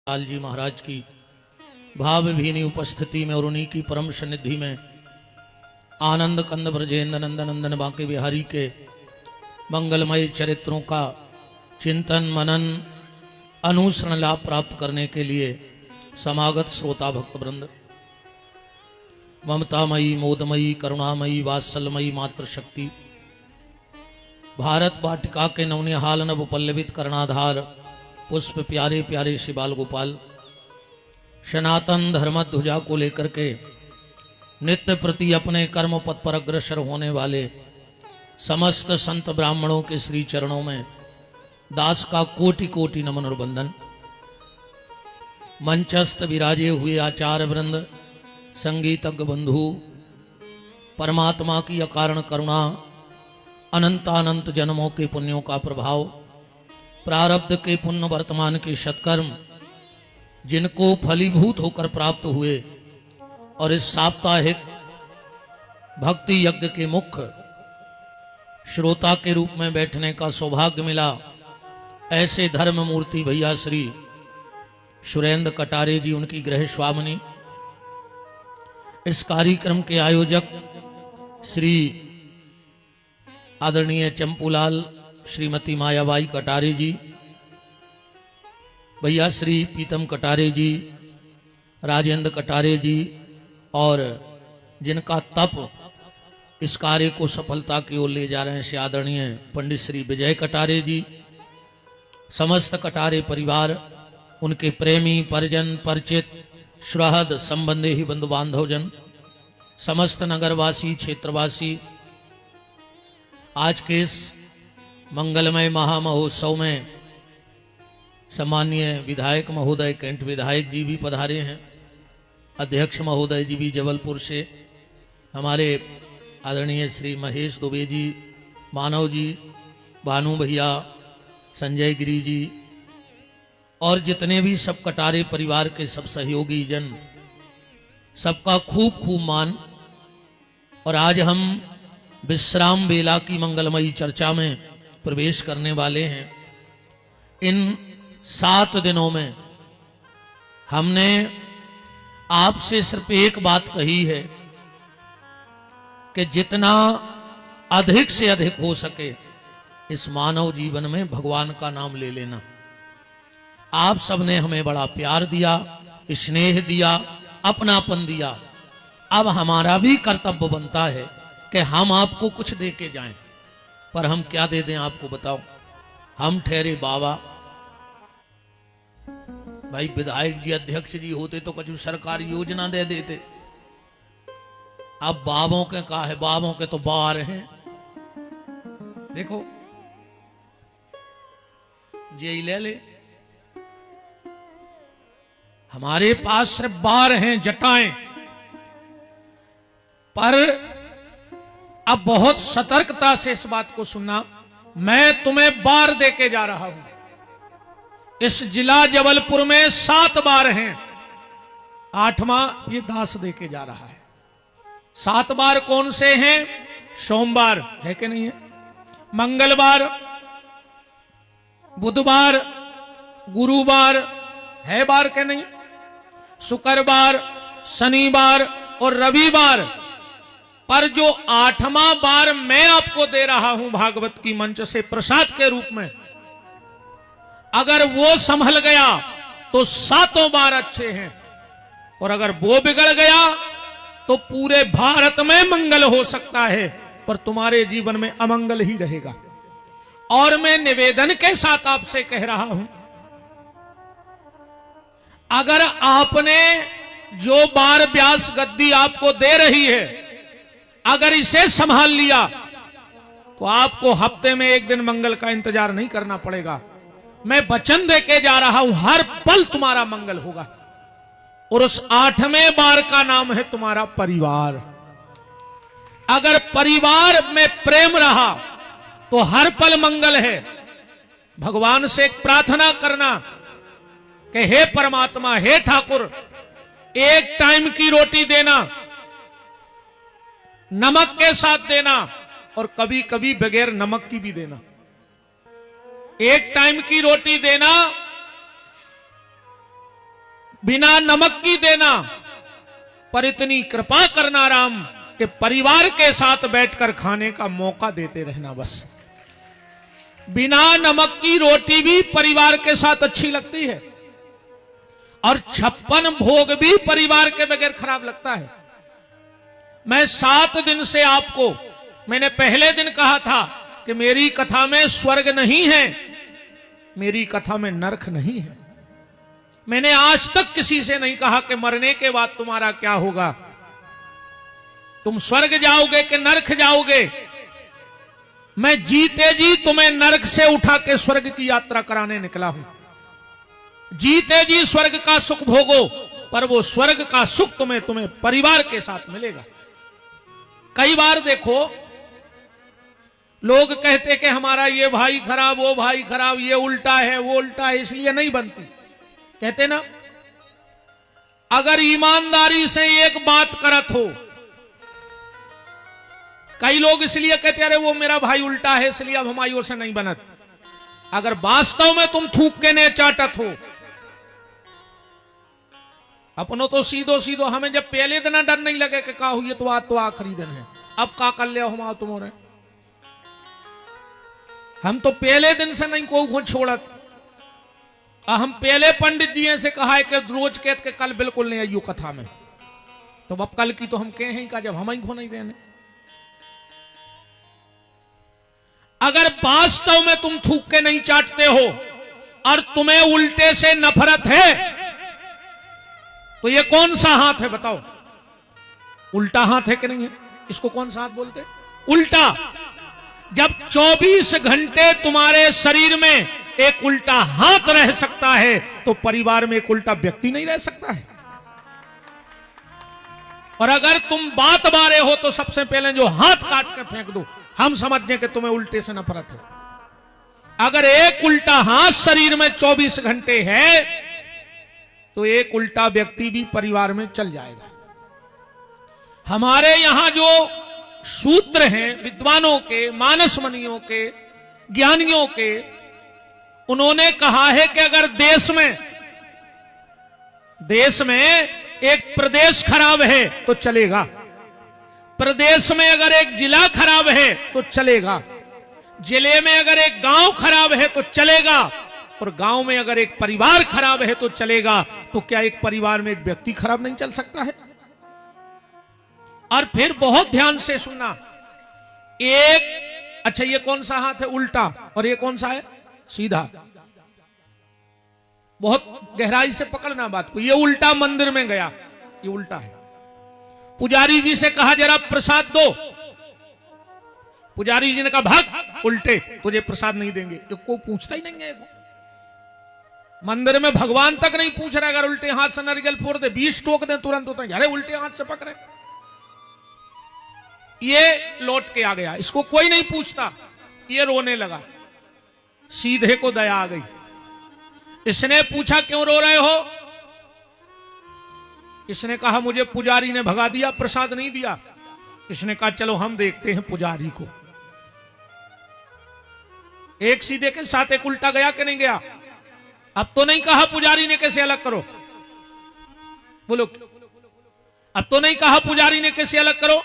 लाल जी महाराज की भावभीनी उपस्थिति में और उन्हीं की परम सन्निधि में आनंद कंद ब्रजेंद्र नंदन नंदन बांके बिहारी के मंगलमय चरित्रों का चिंतन मनन अनुसरण लाभ प्राप्त करने के लिए समागत श्रोता भक्त वृंद, ममतामयी मोदमयी करुणामयी वात्सल्यमयी मातृशक्ति, भारत वाटिका के नवनिहाल नव पल्लवित कर्णाधार पुष्प प्यारे प्यारे श्री बाल गोपाल सनातन धर्म ध्वजा को लेकर के नित्य प्रति अपने कर्म पथ पर अग्रसर होने वाले समस्त संत ब्राह्मणों के श्री चरणों में दास का कोटि कोटि नमन और बंदन। मंचस्थ विराजे हुए आचार्य वृंद, संगीतज्ञ बंधु, परमात्मा की अकारण करुणा, अनंतानंत जन्मों के पुण्यों का प्रभाव, प्रारब्ध के पुण्य वर्तमान के सत्कर्म जिनको फलीभूत होकर प्राप्त हुए और इस साप्ताहिक भक्ति यज्ञ के मुख्य श्रोता के रूप में बैठने का सौभाग्य मिला, ऐसे धर्म मूर्ति भैया श्री सुरेंद्र कटारे जी, उनकी गृह स्वामिनी, इस कार्यक्रम के आयोजक श्री आदरणीय चंपूलाल श्रीमती मायाबाई कटारे जी, भैया श्री पीतम कटारे जी, राजेंद्र कटारे जी, और जिनका तप इस कार्य को सफलता की ओर ले जा रहे हैं श्री आदरणीय पंडित श्री विजय कटारे जी, समस्त कटारे परिवार, उनके प्रेमी परिजन परिचित सुहृद संबंधी ही बंधु बांधवजन, समस्त नगरवासी क्षेत्रवासी, आज के इस मंगलमय महामहोत्सव में सम्मानीय विधायक महोदय कैंट विधायक जी भी पधारे हैं, अध्यक्ष महोदय जी भी जबलपुर से, हमारे आदरणीय श्री महेश दुबे जी, मानव जी, भानु भैया, संजय गिरी जी, और जितने भी सब कटारे परिवार के सब सहयोगी जन, सबका खूब खूब मान। और आज हम विश्राम बेला की मंगलमयी चर्चा में प्रवेश करने वाले हैं। इन 7 दिनों में हमने आपसे सिर्फ एक बात कही है कि जितना अधिक से अधिक हो सके इस मानव जीवन में भगवान का नाम ले लेना। आप सबने हमें बड़ा प्यार दिया, स्नेह दिया, अपनापन दिया। अब हमारा भी कर्तव्य बनता है कि हम आपको कुछ दे के जाएं, पर हम क्या दे दें आपको बताओ। हम ठहरे बाबा, भाई विधायक जी अध्यक्ष जी होते तो कुछ सरकारी योजना दे देते। अब बाबों के का है, बाबों के तो बार हैं। देखो जे ले ले, हमारे पास सिर्फ बार हैं, जटाएं, पर अब बहुत सतर्कता से इस बात को सुनना। मैं तुम्हें बार देके जा रहा हूं। इस जिला जबलपुर में 7 बार हैं, 8वां ये दास देके जा रहा है। 7 बार कौन से हैं? सोमवार है कि नहीं है, मंगलवार, बुधवार, गुरुवार है बार के नहीं, शुक्रवार, शनिवार और रविवार। पर जो 8वां बार मैं आपको दे रहा हूं भागवत की मंच से प्रसाद के रूप में, अगर वो संभल गया तो 7 बार अच्छे हैं, और अगर वो बिगड़ गया तो पूरे भारत में मंगल हो सकता है, पर तुम्हारे जीवन में अमंगल ही रहेगा। और मैं निवेदन के साथ आपसे कह रहा हूं, अगर आपने जो बार व्यास गद्दी आपको दे रही है, अगर इसे संभाल लिया तो आपको हफ्ते में एक दिन मंगल का इंतजार नहीं करना पड़ेगा। मैं वचन देके जा रहा हूं, हर पल तुम्हारा मंगल होगा। और उस 8वें बार का नाम है तुम्हारा परिवार। अगर परिवार में प्रेम रहा तो हर पल मंगल है। भगवान से एक प्रार्थना करना कि हे परमात्मा, हे ठाकुर, एक टाइम की रोटी देना, नमक के साथ देना, और कभी कभी बगैर नमक की भी देना। एक टाइम की रोटी देना बिना नमक की देना, पर इतनी कृपा करना राम कि परिवार के साथ बैठकर खाने का मौका देते रहना। बस बिना नमक की रोटी भी परिवार के साथ अच्छी लगती है, और 56 भोग भी परिवार के बगैर खराब लगता है। मैं 7 दिन से आपको, मैंने पहले दिन कहा था कि मेरी कथा में स्वर्ग नहीं है, मेरी कथा में नरक नहीं है। मैंने आज तक किसी से नहीं कहा कि मरने के बाद तुम्हारा क्या होगा, तुम स्वर्ग जाओगे कि नरक जाओगे। मैं जीते जी तुम्हें नरक से उठा के स्वर्ग की यात्रा कराने निकला हूं। जीते जी स्वर्ग का सुख भोगो, पर वो स्वर्ग का सुख तुम्हें परिवार के साथ मिलेगा। कई बार देखो लोग कहते कि हमारा ये भाई खराब, वो भाई खराब, ये उल्टा है, वो उल्टा है, इसलिए नहीं बनती। कहते ना, अगर ईमानदारी से एक बात करत हो, कई लोग इसलिए कहते अरे वो मेरा भाई उल्टा है इसलिए अब हमारी से नहीं बनत। अगर वास्तव में तुम थूक के ने चाटत हो, अपनों तो सीधो सीधो, हमें जब पहले दिन डर नहीं लगे कि का हुई तो आज तो आखिरी दिन है, अब का कर लिया हम तुम्हारे, हम तो पहले दिन से नहीं को छोड़त। हम पहले पंडित जी से कहा है कि रोज कहते के कल बिल्कुल नहीं आइयो कथा में, तो अब कल की तो हम कहे हैं का जब हम ही को नहीं देने। अगर वास्तव में तुम थूक के नहीं चाटते हो और तुम्हें उल्टे से नफरत है, तो ये कौन सा हाथ है बताओ? उल्टा हाथ है कि नहीं है? इसको कौन सा हाथ बोलते? उल्टा। जब 24 घंटे तुम्हारे शरीर में एक उल्टा हाथ रह सकता है, तो परिवार में एक उल्टा व्यक्ति नहीं रह सकता है। और अगर तुम बात बारे हो तो सबसे पहले जो हाथ काट के फेंक दो, हम समझने कि तुम्हें उल्टे से नफरत है। अगर एक उल्टा हाथ शरीर में 24 घंटे है, तो एक उल्टा व्यक्ति भी परिवार में चल जाएगा। हमारे यहां जो सूत्र हैं विद्वानों के, मानस मुनियों के, ज्ञानियों के, उन्होंने कहा है कि अगर देश में एक प्रदेश खराब है तो चलेगा, प्रदेश में अगर एक जिला खराब है तो चलेगा, जिले में अगर एक गांव खराब है तो चलेगा, और गांव में अगर एक परिवार खराब है तो चलेगा। तो क्या एक परिवार में एक व्यक्ति खराब नहीं चल सकता है? और फिर बहुत ध्यान से सुनना, एक, अच्छा ये कौन सा हाथ है? उल्टा। और ये कौन सा है? सीधा। बहुत गहराई से पकड़ना बात को। ये उल्टा मंदिर में गया, ये उल्टा है। पुजारी जी से कहा जरा प्रसाद दो, पुजारी जी ने कहा भाग उल्टे, तुझे प्रसाद नहीं देंगे। तो कोई पूछता ही नहीं है। मंदिर में भगवान तक नहीं पूछ रहा, अगर उल्टे हाथ से नारियल फोड़ दे, 20 टोक दे तुरंत उतर, अरे उल्टे हाथ से पकड़े। ये लौट के आ गया, इसको कोई नहीं पूछता। ये रोने लगा, सीधे को दया आ गई। इसने पूछा क्यों रो रहे हो? इसने कहा मुझे पुजारी ने भगा दिया, प्रसाद नहीं दिया। इसने कहा चलो हम देखते हैं पुजारी को। एक सीधे के साथ एक उल्टा गया कि नहीं गया? अब तो नहीं कहा पुजारी ने कैसे अलग करो, बोलो, अब तो नहीं कहा पुजारी ने कैसे अलग करो।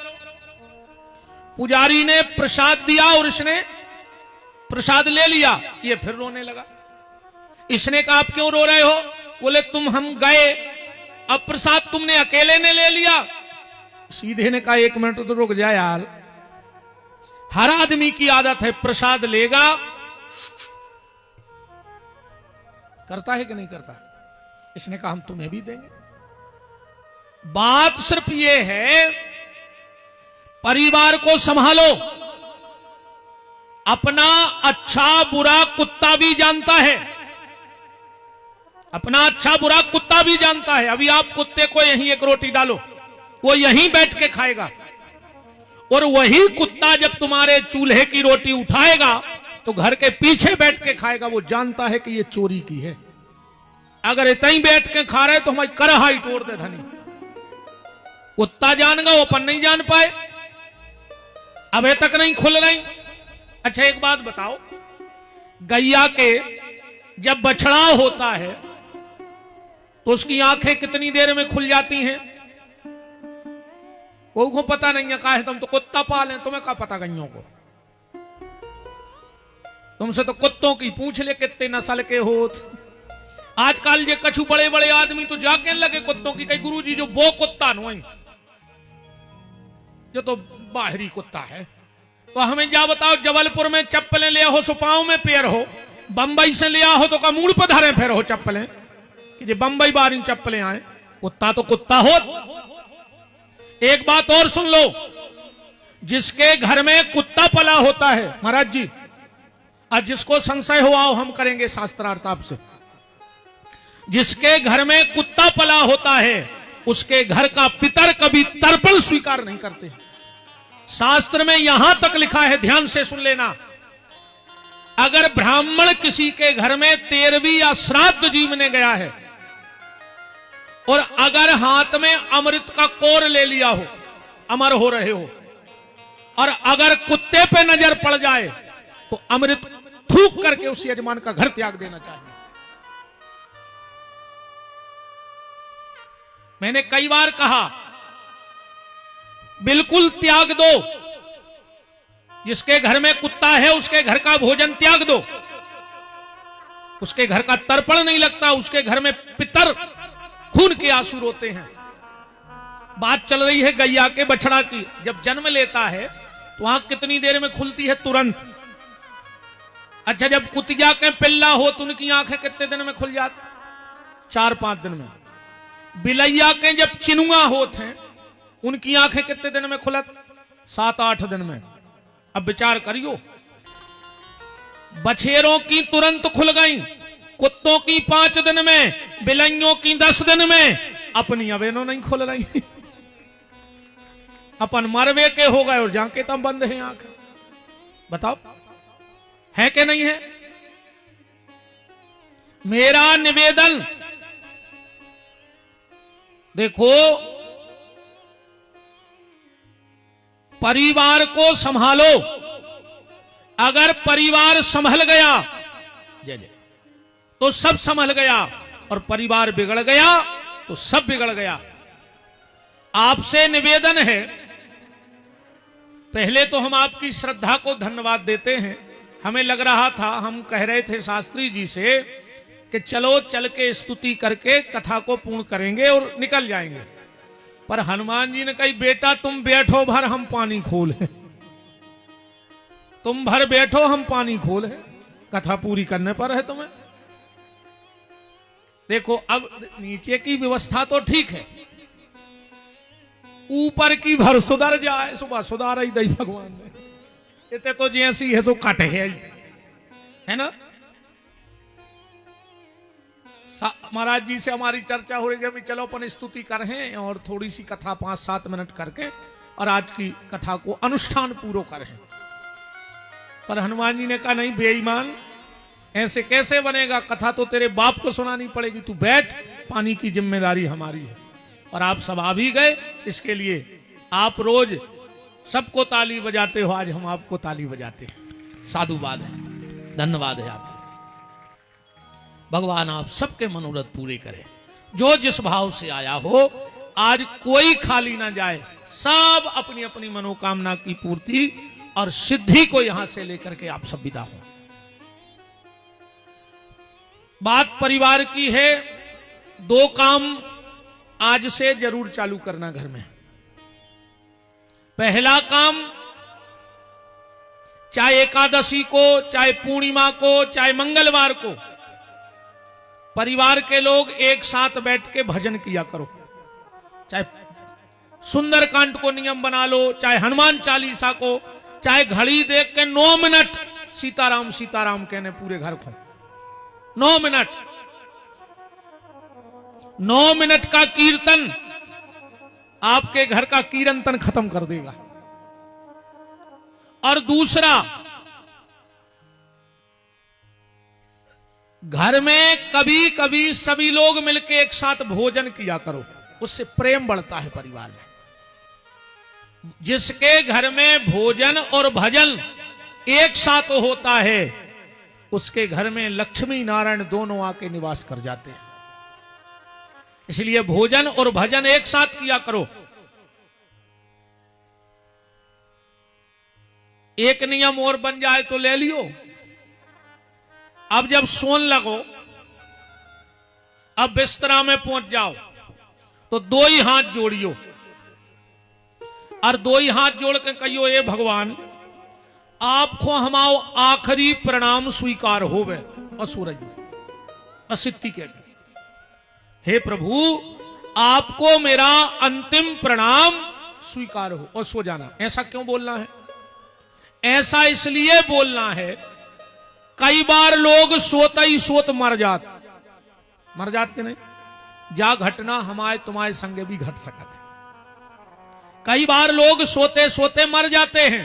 पुजारी ने प्रसाद दिया और इसने प्रसाद ले लिया। ये फिर रोने लगा। इसने कहा आप क्यों रो रहे हो? बोले तुम हम गए, अब प्रसाद तुमने अकेले ने ले लिया। सीधे ने कहा 1 मिनट तो रुक जाए यार, हर आदमी की आदत है प्रसाद लेगा, करता है कि नहीं करता? इसने कहा हम तुम्हें भी देंगे। बात सिर्फ ये है, परिवार को संभालो। अपना अच्छा बुरा कुत्ता भी जानता है, अपना अच्छा बुरा कुत्ता भी जानता है। अभी आप कुत्ते को यहीं एक रोटी डालो, वो यहीं बैठ के खाएगा, और वही कुत्ता जब तुम्हारे चूल्हे की रोटी उठाएगा तो घर के पीछे बैठ के खाएगा। वो जानता है कि ये चोरी की है। अगर इतना ही बैठ के खा रहे तो हमारी करहा ही तोड़ दे धनी। कुत्ता जान गया, वो अपन नहीं जान पाए, अभी तक नहीं खुल रही। अच्छा एक बात बताओ, गैया के जब बछड़ा होता है तो उसकी आंखें कितनी देर में खुल जाती हैं? वो पता नहीं है। कहा है तुम तो कुत्ता पाले, तुम्हें क्या पता गईयों को? तुमसे तो कुत्तों की पूछ ले कितने नस्ल के हो। आजकल ये कछु बड़े बड़े आदमी तो जाके लगे कुत्तों की, कई गुरुजी जो वो कुत्ता नहीं, जो तो बाहरी कुत्ता है। तो हमें क्या बताओ, जबलपुर में चप्पलें ले हो सो पांव में पैर हो, बंबई से लिया हो तो का मूड पर धरे फिर हो चप्पलें, कि बंबई बाहर चप्पलें आए। कुत्ता तो कुत्ता हो। एक बात और सुन लो, जिसके घर में कुत्ता पला होता है महाराज जी, आज जिसको संशय हुआ हो हम करेंगे शास्त्रार्थ आपसे, जिसके घर में कुत्ता पला होता है उसके घर का पितर कभी तर्पण स्वीकार नहीं करते। शास्त्र में यहां तक लिखा है, ध्यान से सुन लेना, अगर ब्राह्मण किसी के घर में 13वीं या श्राद्ध जीवने गया है और अगर हाथ में अमृत का कोर ले लिया हो, अमर हो रहे हो, और अगर कुत्ते पे नजर पड़ जाए तो अमृत थूक करके उस यजमान का घर त्याग देना चाहिए। मैंने कई बार कहा बिल्कुल त्याग दो, जिसके घर में कुत्ता है उसके घर का भोजन त्याग दो, उसके घर का तर्पण नहीं लगता, उसके घर में पितर खून के आंसू रोते हैं। बात चल रही है गैया के बछड़ा की, जब जन्म लेता है तो वहां कितनी देर में खुलती है? तुरंत। अच्छा, जब कुतिया के पिल्ला हो तो उनकी आंखें कितने दिन में खुल जाती? 4-5 दिन में। बिलैया के जब चिनुआ होते हैं उनकी आंखें कितने दिन में खुलत? 7-8 दिन में। अब विचार करियो, बछेरों की तुरंत खुल गई, कुत्तों की 5 दिन में, बिलैयों की 10 दिन में, अपनी अवेनो नहीं खुल रही। अपन मरवे के हो गए और जाके तब बंद है आंख। बताओ है कि नहीं है? मेरा निवेदन देखो, परिवार को संभालो। अगर परिवार संभल गया तो सब संभल गया, और परिवार बिगड़ गया तो सब बिगड़ गया। आपसे निवेदन है, पहले तो हम आपकी श्रद्धा को धन्यवाद देते हैं। हमें लग रहा था, हम कह रहे थे शास्त्री जी से कि चलो चल के स्तुति करके कथा को पूर्ण करेंगे और निकल जाएंगे, पर हनुमान जी ने कही बेटा तुम बैठो भर हम पानी खोल है, तुम भर बैठो हम पानी खोल है, कथा पूरी करने पर है तुम्हें। देखो अब नीचे की व्यवस्था तो ठीक है, ऊपर की भर सुधर जाए। सुबह सुधार ही दई भगवान ने, इतने तो जैसी है तो कट है ना। महाराज जी से हमारी चर्चा हो रही है, चलो अपन स्तुति कर हैं और थोड़ी सी कथा 5-7 मिनट करके और आज की कथा को अनुष्ठान पूरा करें। पर हनुमान जी ने कहा नहीं बेईमान, ऐसे कैसे बनेगा, कथा तो तेरे बाप को सुनानी पड़ेगी, तू बैठ, पानी की जिम्मेदारी हमारी है। और आप सब आ भी गए, इसके लिए आप रोज सबको ताली बजाते हो, आज हम आपको ताली बजाते हैं। साधुवाद है, धन्यवाद है आपका। भगवान आप सबके मनोरथ पूरे करें, जो जिस भाव से आया हो आज कोई खाली ना जाए, सब अपनी अपनी मनोकामना की पूर्ति और सिद्धि को यहां से लेकर के आप सब विदा हो। बात परिवार की है, 2 काम आज से जरूर चालू करना घर में। पहला काम, चाहे एकादशी को, चाहे पूर्णिमा को, चाहे मंगलवार को, परिवार के लोग एक साथ बैठ के भजन किया करो। चाहे सुंदरकांड को नियम बना लो, चाहे हनुमान चालीसा को, चाहे घड़ी देख के 9 मिनट सीताराम सीताराम कहने पूरे घर को। 9 मिनट, 9 मिनट का कीर्तन आपके घर का कीर्तन खत्म कर देगा। और दूसरा, घर में कभी कभी सभी लोग मिलकर एक साथ भोजन किया करो, उससे प्रेम बढ़ता है परिवार में। जिसके घर में भोजन और भजन एक साथ होता है उसके घर में लक्ष्मी नारायण दोनों आके निवास कर जाते हैं। इसलिए भोजन और भजन एक साथ किया करो। एक नियम और बन जाए तो ले लियो। अब जब सोन लगो, अब बिस्तरा में पहुंच जाओ, तो दो ही हाथ जोड़ियो और दो ही हाथ जोड़ के कहियो, ए भगवान आपको हमाओ आखिरी प्रणाम स्वीकार होवे। असुरज असिद्धि के, हे प्रभु आपको मेरा अंतिम प्रणाम स्वीकार हो और सो जाना। ऐसा क्यों बोलना है? ऐसा इसलिए बोलना है, कई बार लोग सोता ही सोत मर जात के नहीं, जा घटना हमारे तुम्हारे संगे भी घट सकत है। कई बार लोग सोते सोते मर जाते हैं,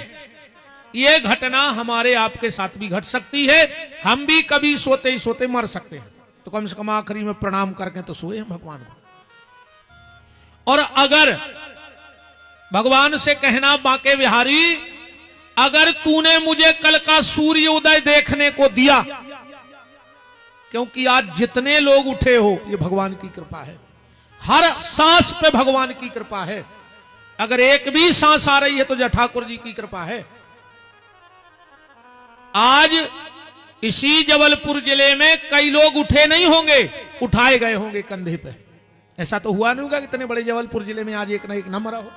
ये घटना हमारे आपके साथ भी घट सकती है। हम भी कभी सोते ही सोते मर सकते हैं, तो कम से कम आखिरी में प्रणाम करके तो सोए हैं भगवान को। और अगर भगवान से कहना, बांके बिहारी अगर तूने मुझे कल का सूर्य उदय देखने को दिया, क्योंकि आज जितने लोग उठे हो ये भगवान की कृपा है, हर सांस पे भगवान की कृपा है। अगर एक भी सांस आ रही है तो जय ठाकुर जी की कृपा है। आज इसी जबलपुर जिले में कई लोग उठे नहीं होंगे, उठाए गए होंगे कंधे पे। ऐसा तो हुआ नहीं होगा कि इतने बड़े जबलपुर जिले में आज एक ना एक न मरा हो।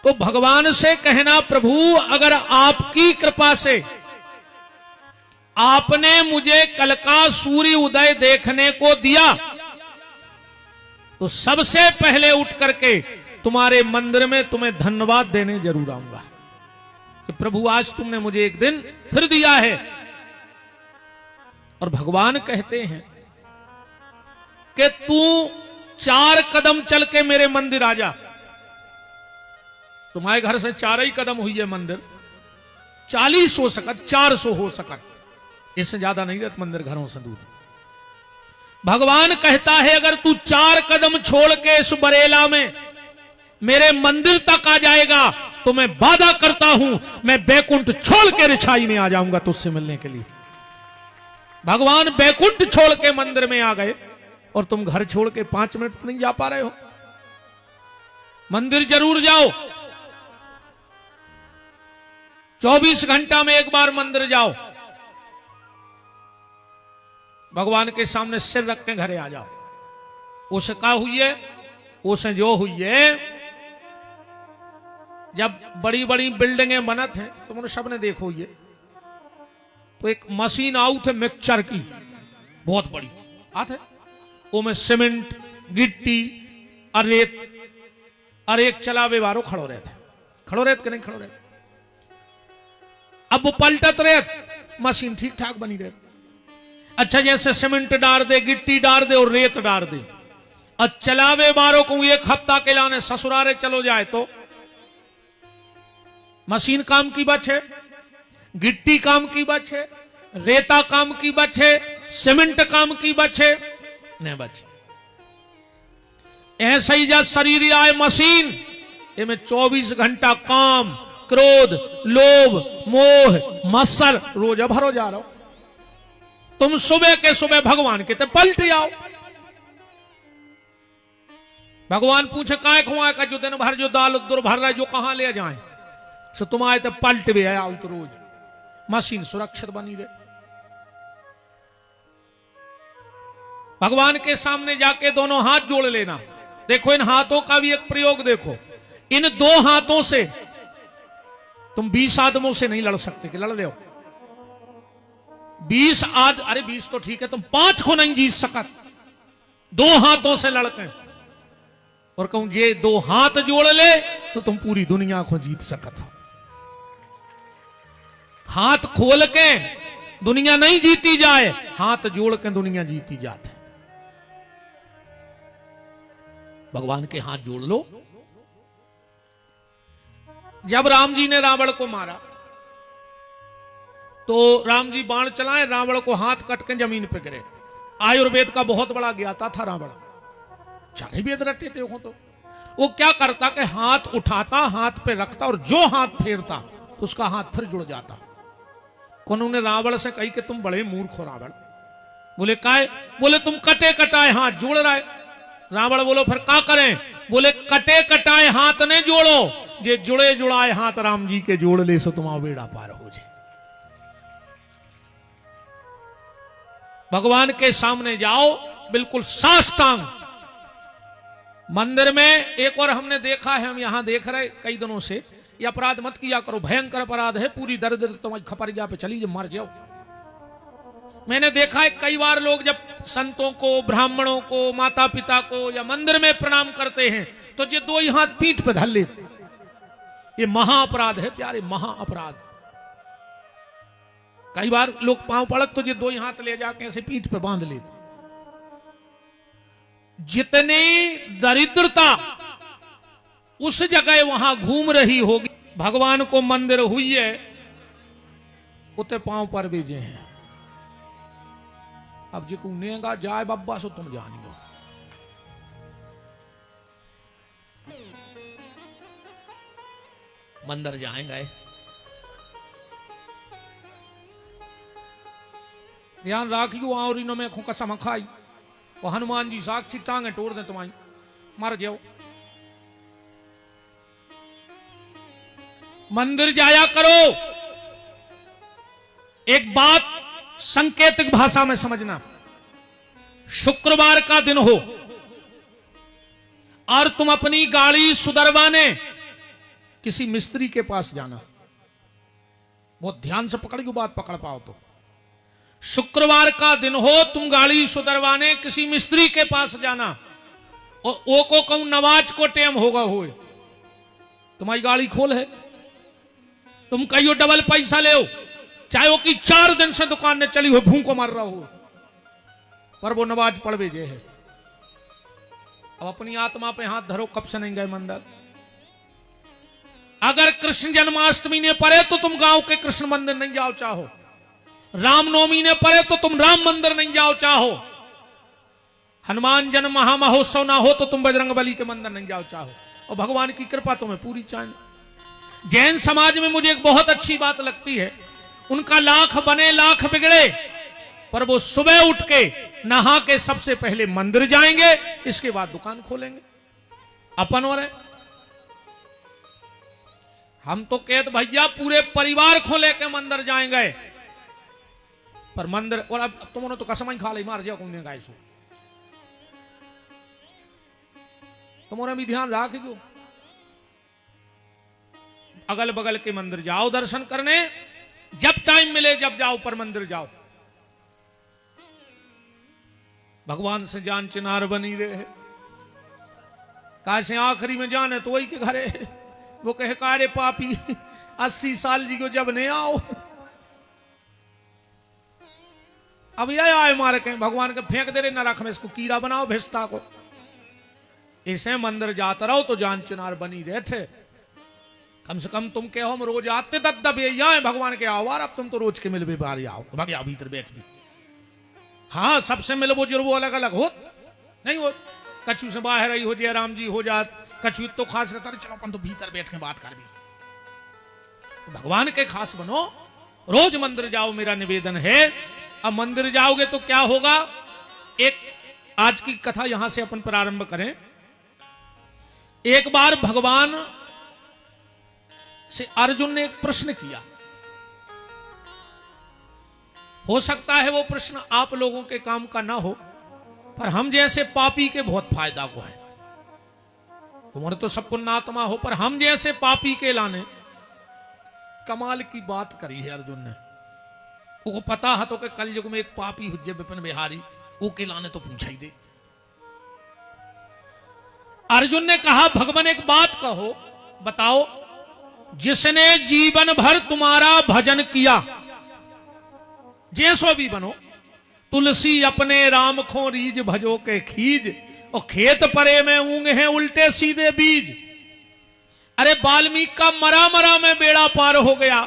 तो भगवान से कहना, प्रभु अगर आपकी कृपा से आपने मुझे कल का सूर्य उदय देखने को दिया, तो सबसे पहले उठ करके तुम्हारे मंदिर में तुम्हें धन्यवाद देने जरूर आऊंगा कि प्रभु आज तुमने मुझे एक दिन फिर दिया है। और भगवान कहते हैं कि तू 4 कदम चल के मेरे मंदिर आ जा। तुम्हारे घर से 4 ही कदम हुई है मंदिर, 40 हो सकत, 400 हो सकत, इससे ज्यादा नहीं रहता मंदिर घरों से दूर। भगवान कहता है अगर तू 4 कदम छोड़ के इस बरेला में मेरे मंदिर तक आ जाएगा तो मैं वादा करता हूं मैं बैकुंठ छोड़ के रिछाई में आ जाऊंगा तुझसे मिलने के लिए। भगवान बैकुंठ छोड़ के मंदिर में आ गए और तुम घर छोड़ के 5 मिनट नहीं जा पा रहे हो। मंदिर जरूर जाओ, 24 घंटा में एक बार मंदिर जाओ, भगवान के सामने सिर रख के घरे आ जाओ। उसे का हुई है, उसे जो हुई है, जब बड़ी बड़ी बिल्डिंगें बनत हैं तुम सबने देखो ये, तो एक मशीन आउट है मिक्सचर की, बहुत बड़ी आते, वो में सीमेंट गिट्टी और रेत, और एक चलावे वारो खड़ो रहते कि नहीं खड़ो रहते। अब वो पलटत रहत, मशीन ठीक ठाक बनी रहती। अच्छा जैसे सीमेंट डाल दे, गिट्टी डाल दे और रेत डाल दे, और चलावे वारों को 1 हफ्ता के लाने ससुरारे चलो जाए तो मशीन काम की बचे, गिट्टी काम की बचे, रेता काम की बचे, सीमेंट काम की बचे नहीं बचे। ऐसा ही जब शरीर आए मशीन, इनमें 24 घंटा काम, क्रोध, लोभ, मोह, मत्सर रोज भरो जा रहा हो। तुम सुबह के सुबह भगवान के ते पलट जाओ। भगवान पूछे काय खुआ का जो दिन भर जो दाल दुर भर रहा है जो कहां ले जाए, सो तुम आए तो पलट भी आया तो रोज मशीन सुरक्षित बनी रहे। भगवान के सामने जाके दोनों हाथ जोड़ लेना। देखो इन हाथों का भी एक प्रयोग देखो, इन 2 हाथों से तुम 20 आदमों से नहीं लड़ सकते कि लड़ ले 20 अरे 20 तो ठीक है, तुम 5 को नहीं जीत सकत 2 हाथों से लड़के। और कहूं ये 2 हाथ जोड़ ले तो तुम पूरी दुनिया को जीत सकत हो। हाथ खोल के दुनिया नहीं जीती जाए, हाथ जोड़ के दुनिया जीती जाते। भगवान के हाथ जोड़ लो। जब राम जी ने रावण को मारा तो राम जी बाण चलाए, रावण को हाथ कट के जमीन पे गिरे। आयुर्वेद का बहुत बड़ा ज्ञाता था रावण, 4 वेद रटे थे। तो वो क्या करता कि हाथ उठाता, हाथ पे रखता और जो हाथ फेरता तो उसका हाथ फिर जुड़ जाता। उन्होंने रावण से कही कि तुम बड़े मूर्ख हो रावण, बोले काय? बोले तुम कटे कटाए हाथ जोड़ रहा है। रावण बोलो फिर क्या करें? बोले कटे कटाए हाथ ने जोड़ो, जे जुड़े जुड़ाए हाथ राम जी के जोड़ ले, सो तुम्हारा बेड़ा पार हो जाए। भगवान के सामने जाओ, बिल्कुल साष्टांग। मंदिर में एक और हमने देखा है, हम यहां देख रहे कई दिनों से, ये अपराध मत किया करो, भयंकर अपराध है, पूरी दर्द तुम्हारी खपरिया पे चली, जब मर जाओ। मैंने देखा है कई बार लोग जब संतों को, ब्राह्मणों को, माता पिता को या मंदिर में प्रणाम करते हैं तो ये दो ही हाथ पीठ पे धर लेते। ये महा अपराध है प्यारे, महा अपराध। कई बार लोग पांव पड़क तो ये दो ही हाथ ले जाके ऐसे पीठ पे बांध लेते। जितनी दरिद्रता उस जगह वहां घूम रही होगी, भगवान को मंदिर हुई है उतने पांव पर भेजे हैं। अब जी को नेगा जाए बब्बा सो तुम जानियो। मंदिर जाएंगे, ध्यान राखियो, और इनो में खो कसम खाई वो हनुमान जी साक्षी टांगे तोड़ दे तुम्हारी, मर जाओ। मंदिर जाया करो। एक बात सांकेतिक भाषा में समझना, शुक्रवार का दिन हो और तुम अपनी गाड़ी सुधरवाने किसी मिस्त्री के पास जाना, बहुत ध्यान से पकड़ियो, बात पकड़ पाओ तो। शुक्रवार का दिन हो, तुम गाड़ी सुधरवाने किसी मिस्त्री के पास जाना, और वो को कहूं नमाज को टाइम होगा हो, तुम्हारी गाड़ी खोल है, तुम कहियो डबल पैसा ले, चाहे वो कि 4 दिन से दुकान ने चली हो, भूखों मर रहा हो, पर वो नमाज पढ़ भेजे है। अब अपनी आत्मा पे हाथ धरो, कब से नहीं गए मंदिर? अगर कृष्ण जन्माष्टमी ने पड़े तो तुम गांव के कृष्ण मंदिर नहीं जाओ चाहो, रामनवमी ने पड़े तो तुम राम मंदिर नहीं जाओ चाहो, हनुमान जन्म महामहोत्सव ना हो तो तुम बजरंगबली के मंदिर नहीं जाओ चाहो, और भगवान की कृपा तुम्हें पूरी चाहिए। जैन समाज में मुझे एक बहुत अच्छी बात लगती है, उनका लाख बने लाख बिगड़े, पर वो सुबह उठ के नहा के सबसे पहले मंदिर जाएंगे, इसके बाद दुकान खोलेंगे। अपन और हम तो कहते भैया पूरे परिवार को लेके मंदिर जाएंगे, पर मंदिर, और अब तुमने तो कसम ही खा ली, मार जाओ कौन गाय सो, तुम्हारा भी ध्यान रख दो। अगल बगल के मंदिर जाओ दर्शन करने, जब टाइम मिले जब जाओ, पर मंदिर जाओ। भगवान से जान चिनार बनी रहे, काश आखिरी में जाने तो वही के घरे वो कहे कारे पापी 80 साल जी को जब नहीं आओ, अब यह आए मारे कहीं भगवान के फेंक दे रहे, न रख में इसको कीड़ा बनाओ भेजता को। इसे मंदिर जाता रहो तो जान चिनार बनी रहे थे। कम से कम तुम कहो हम रोज आते दब यहाँ भगवान के आवार, अब तुम तो रोज के मिल भी बारी आओ, भगया भीतर बैठ भी। हाँ सबसे मिलबो जुर्बो अलग अलग हो नहीं हो, कछु से बाहर ही हो जय राम जी हो जात, कछु तो खास रहता, चलो अपन तो भीतर बैठ के बात कर भी। भगवान के खास बनो, रोज मंदिर जाओ, मेरा निवेदन है। अब मंदिर जाओगे तो क्या होगा, एक आज की कथा यहां से अपन प्रारंभ करें। एक बार भगवान से अर्जुन ने एक प्रश्न किया, हो सकता है वो प्रश्न आप लोगों के काम का ना हो, पर हम जैसे पापी के बहुत फायदा को है। तुम्हारे तो सब पुण्यात्मा हो, पर हम जैसे पापी के लाने कमाल की बात करी है अर्जुन ने। वो पता है तो कि कल युग में एक पापी हुज्जे विपिन बिहारी, वो के लाने तो पूछा ही दे। अर्जुन ने कहा भगवान एक बात कहो, बताओ, जिसने जीवन भर तुम्हारा भजन किया, जैसो भी बनो, तुलसी अपने राम खो रीज भजो के खीज, और खेत परे में ऊंग हैं उल्टे सीधे बीज। अरे वाल्मीकि का मरा मरा में बेड़ा पार हो गया,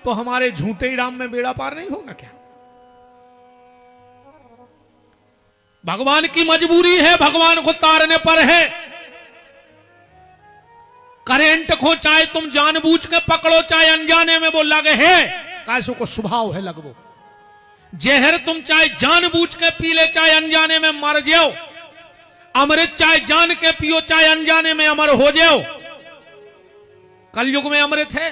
तो हमारे झूठे ही राम में बेड़ा पार नहीं होगा क्या? भगवान की मजबूरी है, भगवान को तारने पर है। करेंट को चाहे तुम जानबूझ के पकड़ो, चाहे अनजाने में वो लगे है, कैसो को स्वभाव है लगवो। जहर तुम चाहे जानबूझ के पी ले, चाहे अनजाने में मर जाओ। अमृत चाहे जान के पियो, चाहे अनजाने में अमर हो जाओ। कलयुग में अमृत है,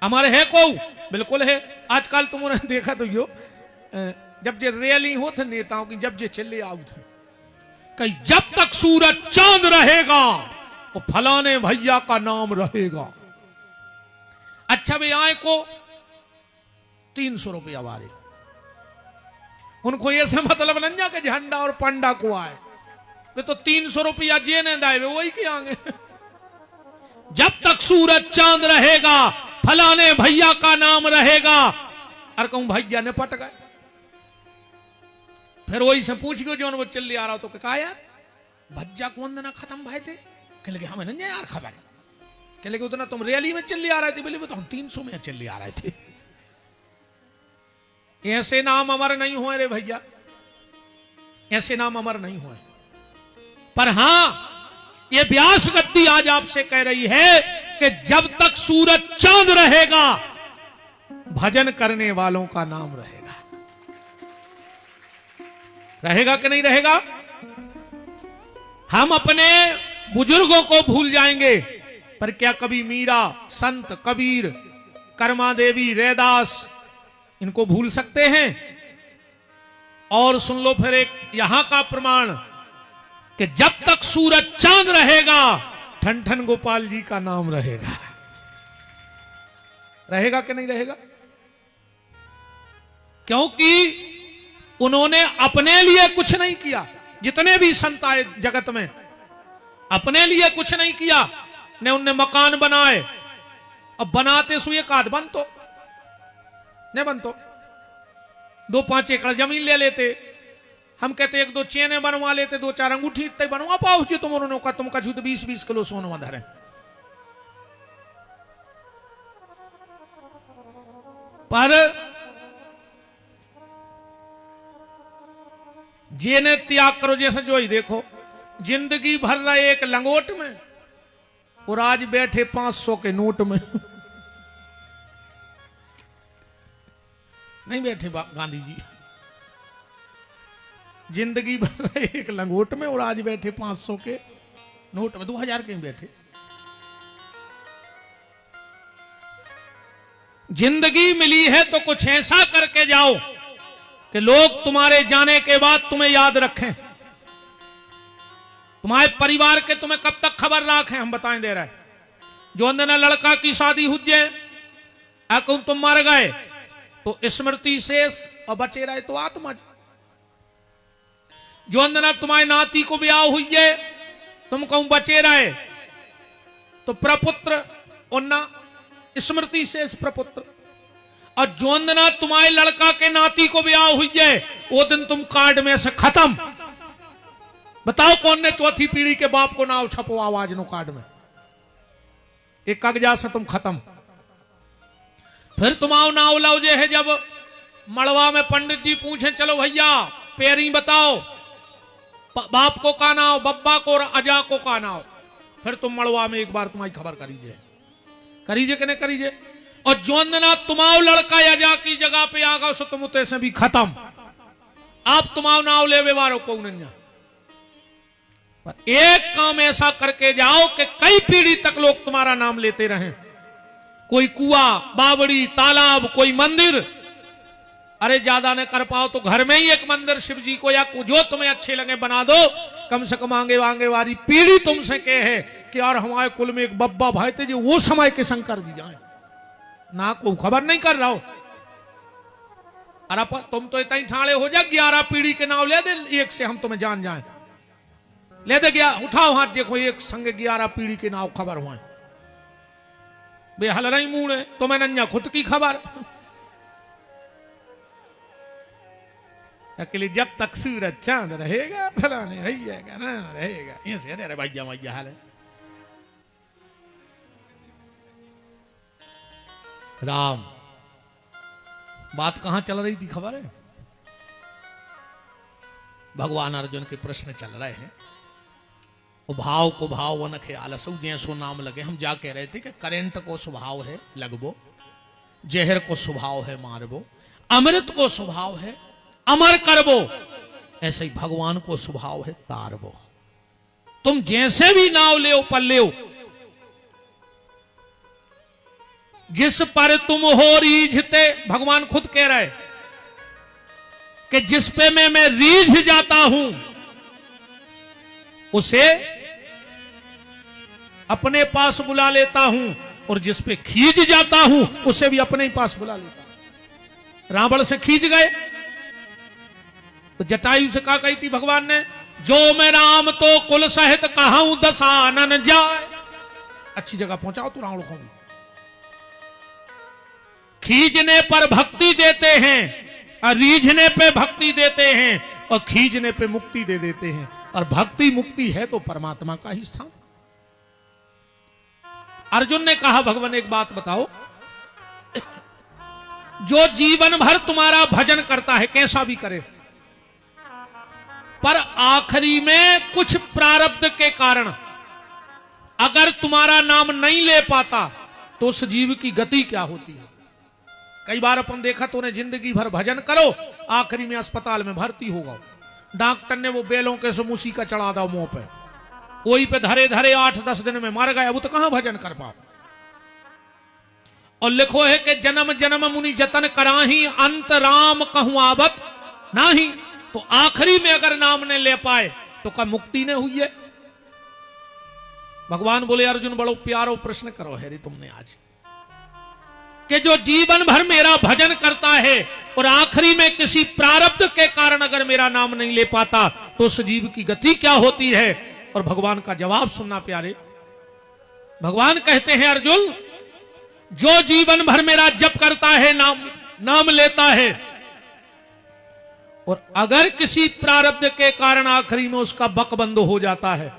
अमर है को बिल्कुल है। आजकल तुमने देखा तो यो जब जे रैली हो थे नेताओं की, जब जे चले आओ थे कहीं जब तक सूरज चांद रहेगा वो फलाने भैया का नाम रहेगा। अच्छा भाई आए को 300 रुपया वारे, उनको ये से मतलब नंजा के झंडा और पंडा को आए वे तो 300 रुपया जेने दाए वे वही के आगे। जब तक सूरज चांद रहेगा फलाने भैया का नाम रहेगा। और कहूं भैया ने पट गए। फिर वही से पूछ गयो जो वो चल आ रहा हो तो कहा यार भज्जा को वंदना खत्म भाई थे। कह लगे हमें नहीं यार खबर। कह लगे उतना तुम रैली में चल आ रहे थे। बोले वो तो हम 300 में चल आ रहे थे। ऐसे नाम अमर नहीं हुए रे भैया, ऐसे नाम अमर नहीं हुए। पर हां ये व्यास गद्दी आज आपसे कह रही है कि जब तक सूरज चांद रहेगा भजन करने वालों का नाम रहेगा। रहेगा कि नहीं रहेगा? हम अपने बुजुर्गों को भूल जाएंगे, पर क्या कभी मीरा, संत कबीर, कर्मा देवी, रैदास इनको भूल सकते हैं? और सुन लो फिर एक यहां का प्रमाण कि जब तक सूरज चांद रहेगा ठन ठन गोपाल जी का नाम रहेगा। रहेगा कि नहीं रहेगा? क्योंकि उन्होंने अपने लिए कुछ नहीं किया। जितने भी संत आए जगत में अपने लिए कुछ नहीं किया। ने उनने मकान बनाए, अब बनाते सु एक आध बन तो नहीं बन तो 2-5 एकड़ जमीन ले लेते। हम कहते 1-2 चेने बनवा लेते, 2-4 अंगूठी इतने बनवा पाओ जी तुम। उन्होंने कहा तुम का 20-20 किलो सोना धरे। पर जेने त्याग करो, जैसे जो ही देखो जिंदगी भर रहे एक लंगोट में और आज बैठे 500 के नोट में। नहीं बैठे गांधी जी, जिंदगी भर रहे एक लंगोट में और आज बैठे 500 के नोट में, 2000 के बैठे। जिंदगी मिली है तो कुछ ऐसा करके जाओ कि लोग तुम्हारे जाने के बाद तुम्हें याद रखें। तुम्हारे परिवार के तुम्हें कब तक खबर रखें हम बताएं दे रहे। जो अंदर लड़का की शादी हुई है तुम मर गए तो स्मृति शेष और बचे रहे तो आत्मा। जो अंदर तुम्हारे नाती को ब्याह हुई है तुम कहूं बचे रहे तो प्रपुत्र उन्ना स्मृति शेष प्रपुत्र। और जो अंदना तुम्हारे लड़का के नाती को ब्याह हुई है वो दिन तुम कार्ड में से खत्म। बताओ कौन ने चौथी पीढ़ी के बाप को नाव छपो आवाज नो कार्ड में, एक कागजात से तुम खत्म। फिर तुम्हारा नाव लाओ जे है जब मड़वा में पंडित जी पूछे चलो भैया पैरी बताओ बाप को का नाव, बब्बा को और अजा को का नाव। फिर तुम मड़वा में एक बार तुम्हारी खबर करीजे कि नहीं करीजे। और जो अंदना तुम्हारा लड़का अजा की जगह पे आ गए सो तुम उतने से भी खत्म। आप तुम्हारा नाव ले वारो को नहीं। पर एक काम ऐसा करके जाओ कि कई पीढ़ी तक लोग तुम्हारा नाम लेते रहें। कोई कुआ, बावड़ी, तालाब, कोई मंदिर। अरे ज्यादा न कर पाओ तो घर में ही एक मंदिर शिव जी को या जो तुम्हें अच्छे लगे बना दो। कम से कम आगे आगे वाली पीढ़ी तुमसे कहे है कि यार हमारे कुल में एक बब्बा भाई थे जो वो समय के शंकर जी आए ना, को खबर नहीं कर रहा हो। अरे तुम तो इतना ही ठाणे हो जा 11 पीढ़ी के नाम ले दे एक से हम तुम्हें जान जाए। ले दे गया उठाओ हाथ देखो एक संग 11 पीढ़ी के नाम खबर हुए। बेहल नहीं मुंह है तुम्हें नन्या खुद की खबर। अकेले जब तक सूरज चांद रहेगा फलाने भैया ना रहेगा ऐसे अरे भैया भैया हाल है। राम बात कहां चल रही थी खबर है? भगवान अर्जुन के प्रश्न चल रहे हैं। भाव को भाव वन ख्याल सो जैसो नाम लगे। हम जा कह रहे थे कि करंट को स्वभाव है लगबो, जहर को स्वभाव है मारबो। अमृत को स्वभाव है अमर करबो, ऐसे ही भगवान को स्वभाव है तारबो। तुम जैसे भी नाव ले पल्ले हो, जिस पर तुम हो रीझते, भगवान खुद कह रहा है कि जिस पे मैं रीझ जाता हूं उसे अपने पास बुला लेता हूं, और जिस पे खींच जाता हूं उसे भी अपने ही पास बुला लेता हूं। रावण से खींच गए तो जटायु से कहा कही थी भगवान ने, जो मैं राम तो कुल सहित कहूं दसानन जाए। अच्छी जगह पहुंचाओ तू रावण को भी। खींचने पर भक्ति देते हैं और रीझने पे भक्ति देते हैं, और खींचने पे मुक्ति दे देते हैं। और भक्ति मुक्ति है तो परमात्मा का ही स्थान। अर्जुन ने कहा भगवान एक बात बताओ, जो जीवन भर तुम्हारा भजन करता है, कैसा भी करे, पर आखिरी में कुछ प्रारब्ध के कारण अगर तुम्हारा नाम नहीं ले पाता तो उस जीव की गति क्या होती है। कई बार अपन देखा तो उन्हें जिंदगी भर भजन करो, आखिरी में अस्पताल में भर्ती होगा, डॉक्टर ने वो बेलों के समूसी का चढ़ा दो मुंह पे, वही पे धरे धरे 8-10 दिन में मर गया, वो तो कहां भजन कर पाओ। और लिखो है कि जन्म जन्म मुनि जतन कराही, अंत राम कहूं आवत नाही। तो आखिरी में अगर नाम ने ले पाए तो क्या मुक्ति ने हुई है। भगवान बोले अर्जुन बड़ो प्यारो प्रश्न करो है रे तुमने आज, कि जो जीवन भर मेरा भजन करता है और आखिरी में किसी प्रारब्ध के कारण अगर मेरा नाम नहीं ले पाता तो उस जीव की गति क्या होती है। और भगवान का जवाब सुनना प्यारे। भगवान कहते हैं अर्जुन, जो जीवन भर मेरा जप करता है, नाम लेता है, और अगर किसी प्रारब्ध के कारण आखिरी में उसका बक बंद हो जाता है,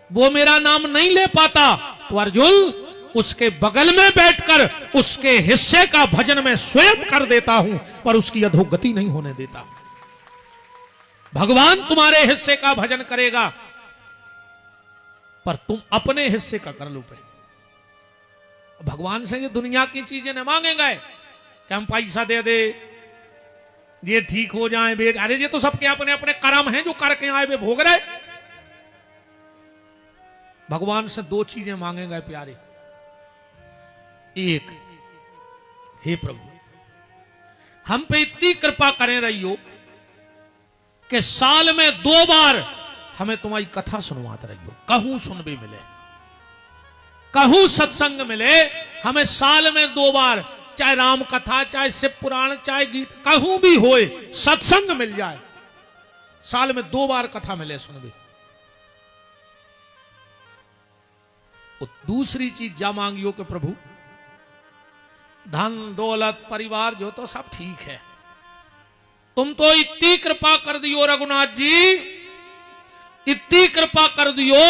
वो मेरा नाम नहीं ले पाता, तो अर्जुन उसके बगल में बैठकर उसके हिस्से का भजन मैं स्वयं कर देता हूं, पर उसकी अधोगति नहीं होने देता। भगवान तुम्हारे हिस्से का भजन करेगा, पर तुम अपने हिस्से का कर लो पहले। भगवान से ये दुनिया की चीजें न मांगेंगे कि हम पैसा दे दे, ये ठीक हो जाए बे। अरे ये तो सबके अपने अपने कर्म हैं, जो करके आए वे भोग रहे। भगवान से 2 चीजें मांगेंगे प्यारे। एक, हे प्रभु हम पे इतनी कृपा करें रहियो कि साल में 2 बार हमें तुम्हारी कथा सुनवाते रहियो। कहूं सुनबे मिले, कहूं सत्संग मिले, हमें साल में 2 बार, चाहे राम कथा, चाहे शिव पुराण, चाहे गीत, कहूं भी होए सत्संग मिल जाए, साल में 2 बार कथा मिले सुनबे। और दूसरी चीज जा मांगियो कि प्रभु धन दौलत परिवार जो तो सब ठीक है, तुम तो इतनी कृपा कर दियो रघुनाथ जी, इतनी कृपा कर दियो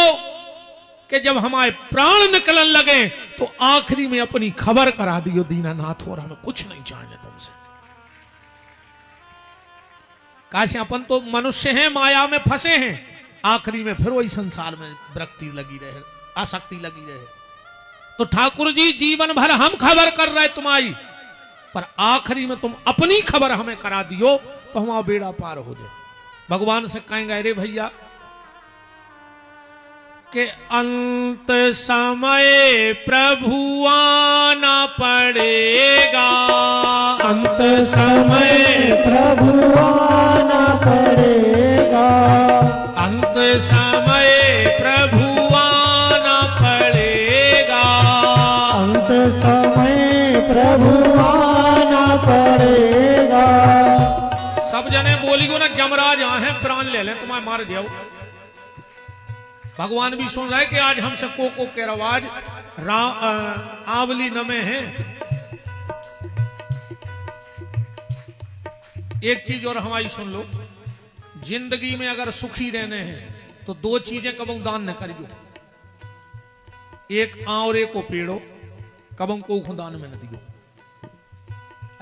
कि जब हमारे प्राण निकलने लगे तो आखिरी में अपनी खबर करा दियो दीनानाथ, और हमें कुछ नहीं चाहिए तुमसे। काश अपन तो मनुष्य हैं, माया में फंसे हैं, आखिरी में फिर वही संसार में विरक्ति लगी रहे, आसक्ति लगी रहे। तो ठाकुर जी जीवन भर हम खबर कर रहे तुम्हारी, पर आखिरी में तुम अपनी खबर हमें करा दियो तो हमारा बेड़ा पार हो जाए। भगवान से कहेंगे अरे भैया के अंत समय प्रभु आना पड़ेगा, अंत समय प्रभु आना पड़ेगा, अंत समय प्रभु आना पड़ेगा, अंत समय प्रभु आना पड़ेगा। सब जने बोली गो ना जमराज हैं प्राण ले लें तुम्हें मार जाओ। भगवान भी सुन रहा है कि आज हम सबको को के रवाज आवली नमे हैं। एक चीज और हमारी सुन लो, जिंदगी में अगर सुखी रहने हैं तो 2 चीजें कबू दान न करियो, एक और एक को पेड़ो, कबू को खुदान में न दियो।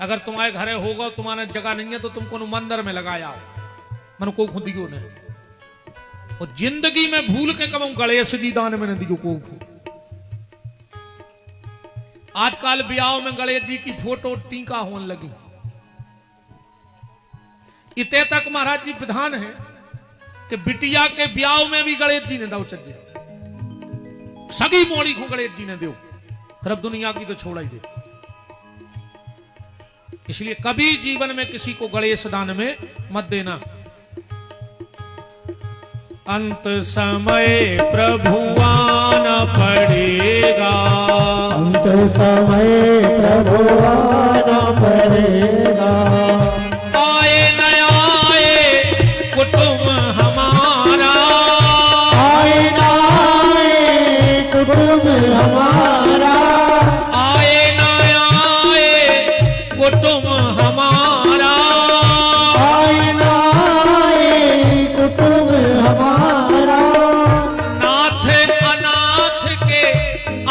अगर तुम्हारे घरे होगा तुम्हारे जगह नहीं है तो तुम को मंदिर में लगाया मन को खुद दियो ने। और जिंदगी में भूल के कबू गणेश जी दान में न दियो को। आजकल ब्याह में गणेश जी की फोटो टीका होने लगी, इते तक महाराज जी विधान है कि बिटिया के ब्याह में भी गणेश जी ने दाव चज्जे सगी मोड़ी को गणेश जी ने दो, फिर अब दुनिया की तो छोड़ा ही दे। इसलिए कभी जीवन में किसी को गणेश दान में मत देना। अंत समय प्रभु आना पड़ेगा, अंत समय प्रभु आना पड़ेगा। आए न आए कुटुंब हमारा, आए न आए कुटुंब हमारा, आए न आए कुटुंब हमारा, आए न आए कुटुंब हमारा। नाथ अनाथ के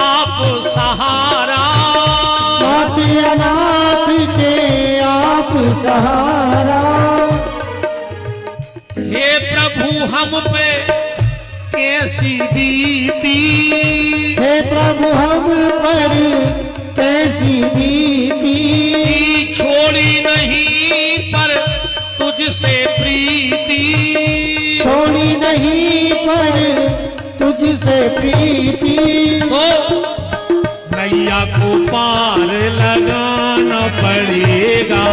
आप सहारा, नाथ अनाथ के आप सहारा। हे प्रभु हम पे कैसी बीती, हे प्रभु हम पर कैसी बीती। छोड़ी नहीं पर तुझसे प्रीति, छोड़ी नहीं पर तुझसे प्रीति। तो नैया को पार लगाना पड़ेगा,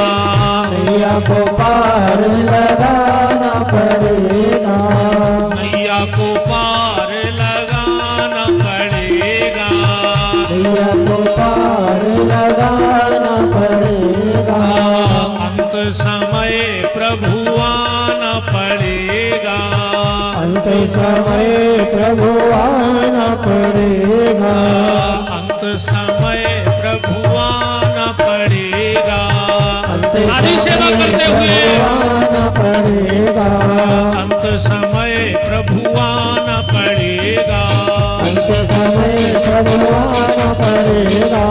नैया को पार लगाना पड़ेगा, नैया को पार लगाना पड़ेगा। नैया को पार लगाना पड़ेगा। अंत समय प्रभु आना पड़ेगा, अंत समय प्रभु आना पड़ेगा, अंत समय प्रभु आना पड़ेगा। अंत आदि सेवा करते हुए आना पड़ेगा, अंत समय प्रभु आना पड़ेगा, अंत समय प्रभु आना पड़ेगा,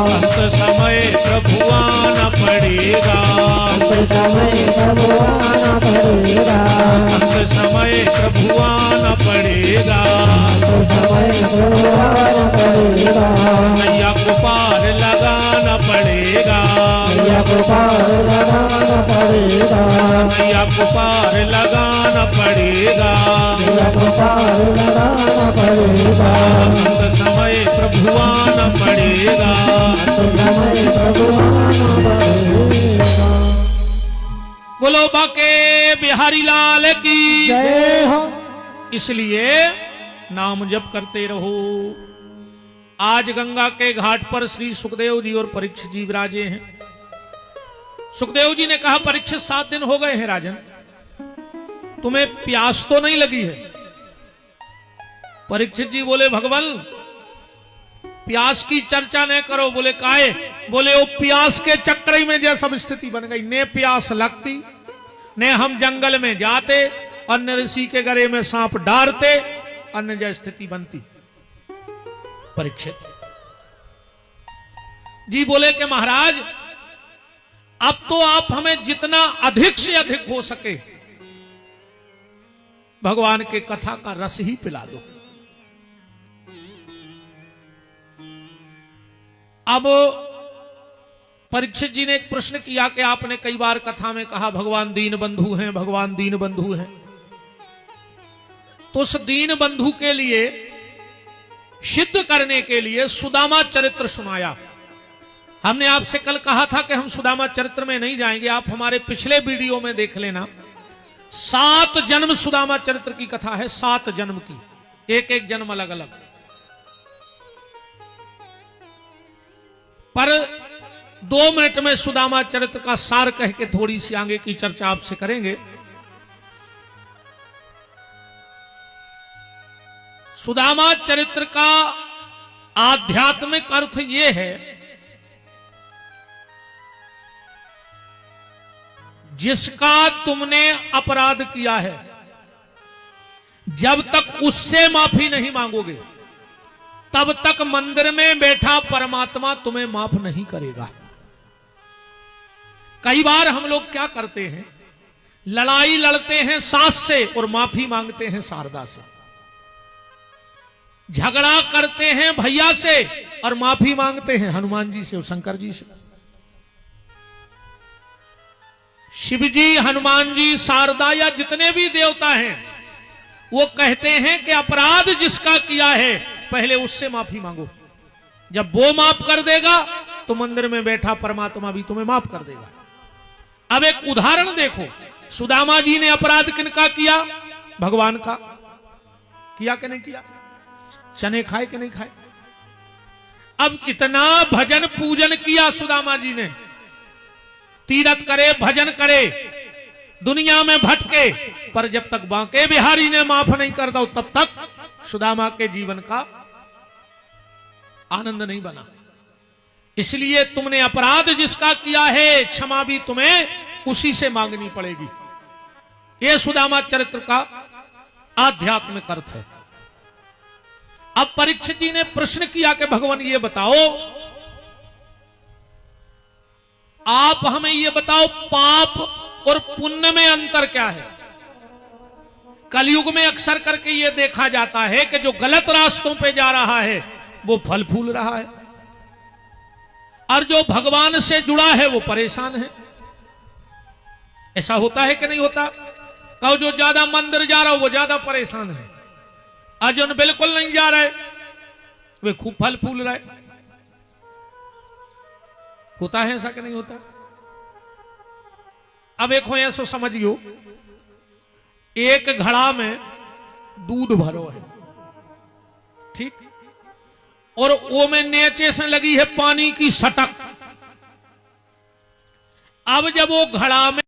अंत समय प्रभु आना पड़ेगा, अंत समय प्रभु आना पड़ेगा, अंत समय प्रभु आना पड़ेगा। अंत समय प्रभु आना पड़ेगा। नैया को पार लगाना पड़ेगा, नैया को पार लगाना पड़ेगा, नैया को पार लगाना पड़ेगा। नैया को पार लगाना पड़ेगा। अंत समय प्रभु आना पड़ेगा, अंत समय प्रभु आना पड़ेगा। बोलो बाके बिहारी लाल की जय हो। इसलिए नाम जप करते रहो। आज गंगा के घाट पर श्री सुखदेव जी और परीक्षित जी विराजे हैं। सुखदेव जी ने कहा, परीक्षित 7 दिन हो गए हैं राजन, तुम्हें प्यास तो नहीं लगी है? परीक्षित जी बोले, भगवान प्यास की चर्चा न करो। बोले काहे? बोले वो प्यास के चक्कर में जैसा सब स्थिति बन गई, ने प्यास लगती, ने हम जंगल में जाते, अन्य ऋषि के गले में सांप डालते, अन्य जैसी स्थिति बनती। परीक्षित जी बोले कि महाराज अब तो आप हमें जितना अधिक से अधिक हो सके भगवान के कथा का रस ही पिला दो। अब परीक्षित जी ने एक प्रश्न किया कि आपने कई बार कथा में कहा भगवान दीन बंधु हैं, भगवान दीन बंधु हैं, तो उस दीन बंधु के लिए सिद्ध करने के लिए सुदामा चरित्र सुनाया। हमने आपसे कल कहा था कि हम सुदामा चरित्र में नहीं जाएंगे, आप हमारे पिछले वीडियो में देख लेना। 7 जन्म सुदामा चरित्र की कथा है, 7 जन्म की, एक एक जन्म अलग अलग। पर 2 मिनट में सुदामा चरित्र का सार कह के थोड़ी सी आगे की चर्चा आपसे करेंगे। सुदामा चरित्र का आध्यात्मिक अर्थ यह है, जिसका तुमने अपराध किया है, जब तक उससे माफी नहीं मांगोगे तब तक मंदिर में बैठा परमात्मा तुम्हें माफ नहीं करेगा। कई बार हम लोग क्या करते हैं, लड़ाई लड़ते हैं सास से और माफी मांगते हैं शारदा से, झगड़ा करते हैं भैया से और माफी मांगते हैं हनुमान जी से और शंकर जी से। शिव जी, हनुमान जी, शारदा या जितने भी देवता हैं, वो कहते हैं कि अपराध जिसका किया है पहले उससे माफी मांगो। जब वो माफ कर देगा तो मंदिर में बैठा परमात्मा भी तुम्हें माफ कर देगा। अब एक उदाहरण देखो, सुदामा जी ने अपराध किनका किया? भगवान का। किया कि नहीं किया? चने खाए कि नहीं खाए? अब इतना भजन पूजन किया सुदामा जी ने, तीरथ करे, भजन करे, दुनिया में भटके, पर जब तक बांके बिहारी ने माफ नहीं कर दो तब तक सुदामा के जीवन का आनंद नहीं बना। इसलिए तुमने अपराध जिसका किया है क्षमा भी तुम्हें उसी से मांगनी पड़ेगी। यह सुदामा चरित्र का आध्यात्मिक अर्थ है। अब परीक्षित जी ने प्रश्न किया कि भगवान ये बताओ, आप हमें ये बताओ, पाप और पुण्य में अंतर क्या है? कलयुग में अक्सर करके ये देखा जाता है कि जो गलत रास्तों पे जा रहा है वो फल फूल रहा है, और जो भगवान से जुड़ा है वो परेशान है। ऐसा होता है कि नहीं होता? कहो जो ज्यादा मंदिर जा रहा हो वो ज्यादा परेशान है, और जो बिल्कुल नहीं जा रहे वे खूब फल फूल रहे। होता है ऐसा कि नहीं होता? अब एक हो ऐसा समझियो, एक घड़ा में दूध भरो है, ठीक, और वो में नीचे से लगी है पानी की सटक। अब जब वो घड़ा में